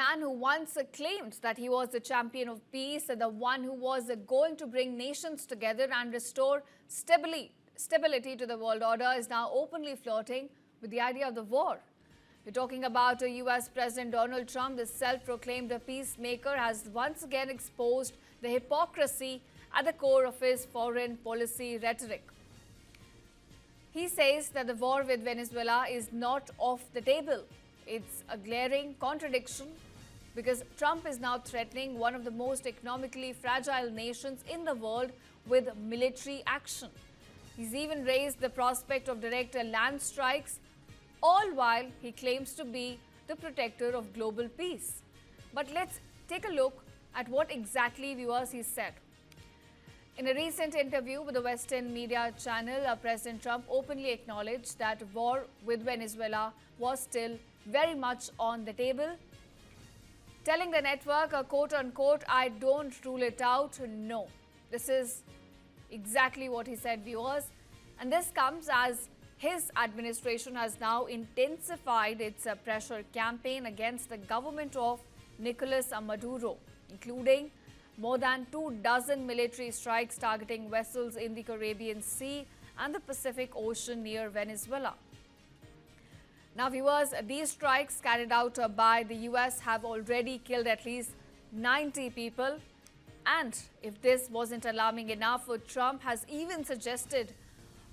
man who once claimed that he was the champion of peace, the one who was going to bring nations together and restore stability to the world order, is now openly flirting with the idea of the war. We're talking about US President Donald Trump. The self-proclaimed peacemaker has once again exposed the hypocrisy at the core of his foreign policy rhetoric. He says that the war with Venezuela is not off the table. It's a glaring contradiction because Trump is now threatening one of the most economically fragile nations in the world with military action. He's even raised the prospect of direct land strikes, all while he claims to be the protector of global peace. But let's take a look at what exactly, viewers, he said. In a recent interview with the Western media channel, President Trump openly acknowledged that war with Venezuela was still very much on the table, telling the network, quote-unquote, "I don't rule it out, no." This is exactly what he said, viewers. And this comes as his administration has now intensified its pressure campaign against the government of Nicolas Maduro, including more than 24 military strikes targeting vessels in the Caribbean Sea and the Pacific Ocean near Venezuela. Now, viewers, these strikes carried out by the US have already killed at least 90 people. And if this wasn't alarming enough, Trump has even suggested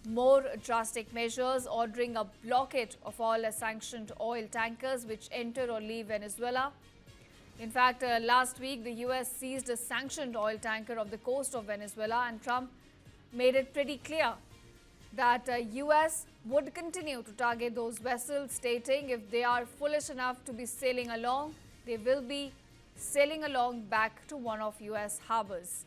more drastic measures, ordering a blockade of all sanctioned oil tankers which enter or leave Venezuela. In fact, last week, the US seized a sanctioned oil tanker off the coast of Venezuela, and Trump made it pretty clear that US would continue to target those vessels, stating if they are foolish enough to be sailing along, they will be sailing along back to one of US harbors.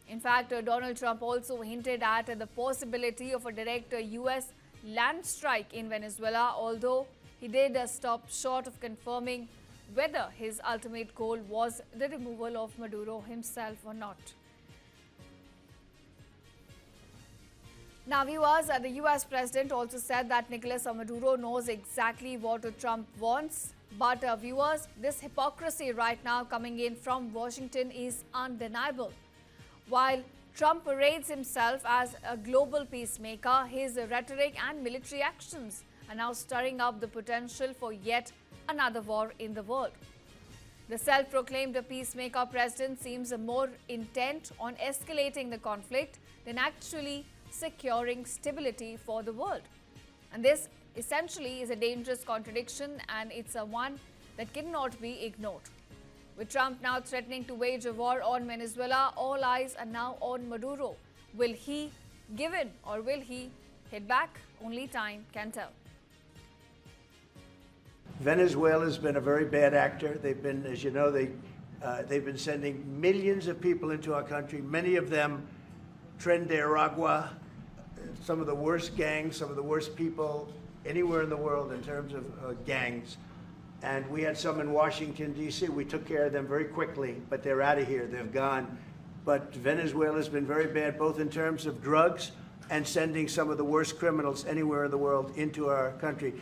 In fact, Donald Trump also hinted at the possibility of a direct US land strike in Venezuela, although he did stop short of confirming whether his ultimate goal was the removal of Maduro himself or not. Now, viewers, the US president also said that Nicolas Maduro knows exactly what Trump wants. But viewers, this hypocrisy right now coming in from Washington is undeniable. While Trump parades himself as a global peacemaker, his rhetoric and military actions are now stirring up the potential for yet another war in the world. The self-proclaimed peacemaker president seems more intent on escalating the conflict than actually securing stability for the world. And this essentially is a dangerous contradiction, and it's a one that cannot be ignored. With Trump now threatening to wage a war on Venezuela, all eyes are now on Maduro. Will he give in or will he hit back? Only time can tell. Venezuela's been a very bad actor. They've been, as you know, they've been sending millions of people into our country, many of them Tren de Aragua, some of the worst gangs, some of the worst people anywhere in the world in terms of gangs. And we had some in Washington, D.C. We took care of them very quickly, but they're out of here. They've gone. But Venezuela's been very bad, both in terms of drugs and sending some of the worst criminals anywhere in the world into our country.